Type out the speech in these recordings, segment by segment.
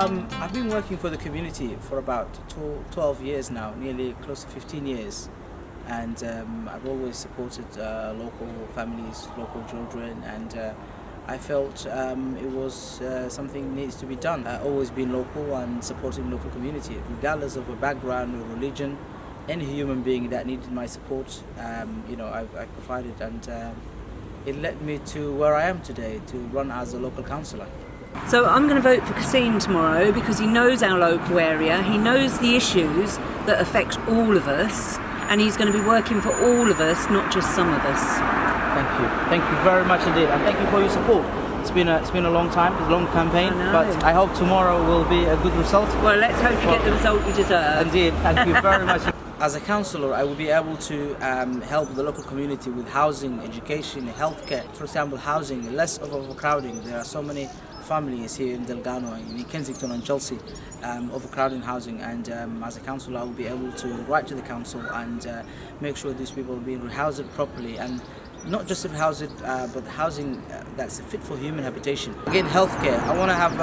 I've been working for the community for about 12 years now, nearly close to 15 years. And I've always supported local families, local children, and I felt it was something needs to be done. I've always been local and supporting local community, regardless of a background or religion. Any human being that needed my support, I provided, and it led me to where I am today, to run as a local councillor. So I'm going to vote for Kasim tomorrow because he knows our local area, he knows the issues that affect all of us, and he's going to be working for all of us, not just some of us. Thank you very much indeed, and thank you for your support. It's been a long time, a long campaign, but I hope tomorrow will be a good result. Well, let's hope you get the result you deserve. Indeed, thank you very much. As a councillor, I will be able to help the local community with housing, education, healthcare. For example, housing, less of overcrowding. There are so many families here in Delgarno, in Kensington and Chelsea, overcrowding housing, and as a councillor I will be able to write to the council and make sure these people are being rehoused properly, and not just rehoused, but housing that's fit for human habitation. Again, healthcare. I want to have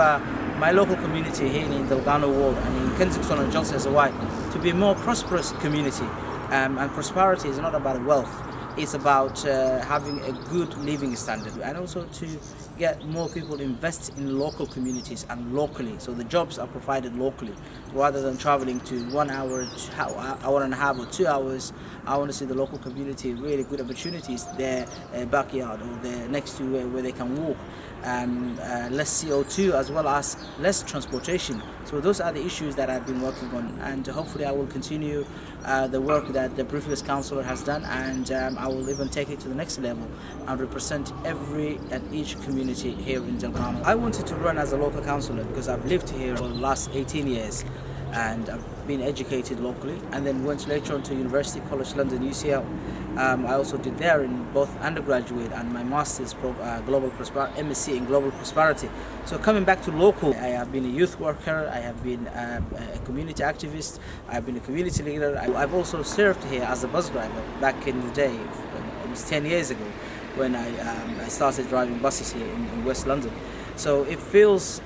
my local community here in Delgarno Ward and in Kensington and Chelsea as a wide to be a more prosperous community, and prosperity is not about wealth. It's about having a good living standard, and also to get more people to invest in local communities and locally, so the jobs are provided locally rather than traveling to 1 hour, hour and a half or 2 hours. I want to see the local community really good opportunities, their backyard or their next to where they can walk, less CO2 as well as less transportation. So those are the issues that I've been working on, and hopefully I will continue the work that the previous councillor has done, and I will even take it to the next level and represent every and each community here in Delgarno. I wanted to run as a local councillor because I've lived here for the last 18 years and I've been educated locally, and then went later on to University College London, UCL. I also did there in both undergraduate and my master's global MSc in global prosperity. So coming back to local, I have been a youth worker, I have been a community activist, I have been a community leader. I've also served here as a bus driver back in the day, it was 10 years ago when I started driving buses here in West London. So it feels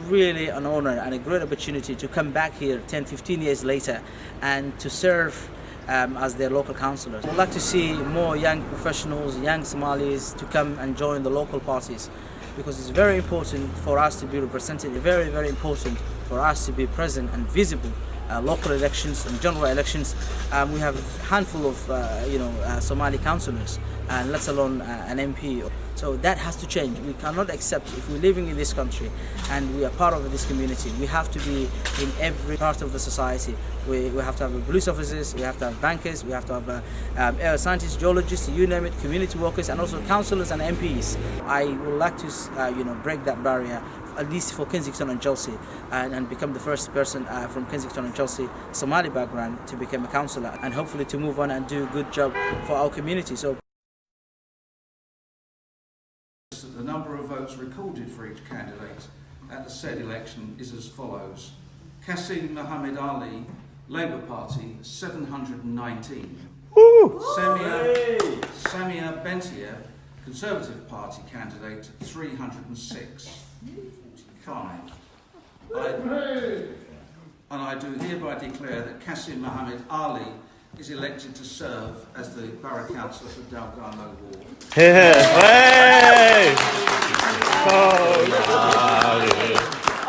really an honor and a great opportunity to come back here 10-15 years later and to serve as their local councillors. I'd like to see more young professionals, young Somalis to come and join the local parties, because it's very important for us to be represented, very, very important for us to be present and visible. Local elections and general elections, we have a handful of Somali councillors, and let alone an MP. So that has to change. We cannot accept, if we're living in this country and we are part of this community, we have to be in every part of the society. We have to have police officers, we have to have bankers, we have to have scientists, geologists, you name it, community workers, and also councillors and MPs. I would like to break that barrier, at least for Kensington and Chelsea, and become the first person from Kensington and Chelsea, Somali background, to become a councillor, and hopefully to move on and do a good job for our community. So the number of votes recorded for each candidate at the said election is as follows: Kassim Ali, Labour Party, 719. Samia Bentia, Conservative Party candidate, 306. 5. And I do hereby declare that Kassim Ali is elected to serve as the Borough Councillor for Delgarno Ward. Hey!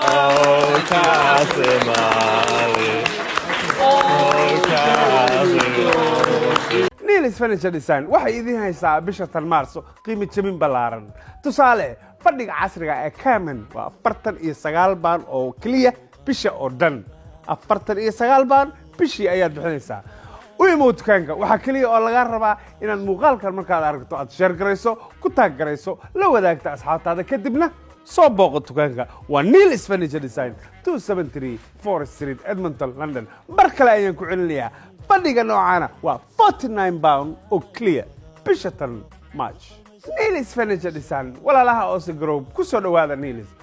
Oh, Kassim Ali. Oh, Kassim. Nilis Furniture Design waxay idin haysaa bisha Maarso qiimo jabin ballaaran. Tusaale, fadhiga casriga ee Kamen waa 49 baan oo kaliya bisha oo dhan. 49 baan bishii ayaad bixinaysaa. U imow dukaanka waxa kaliya oo laga rabaa inaad muuqaalkan markaad aragto aad share garayso, ku taag garayso, la wadaagta asxaabtaada kadibna soo booqo dukaanka. Waa Nilis Furniture Design, 273 Forest Street, Edmonton, London. Mar kale ayaan ku celinayaa. Fadhiga noocaana waa 49 pound oo clear bisha March. Nilis Furniture Design walaalaha oo si group ku soo dhawaada Nilis.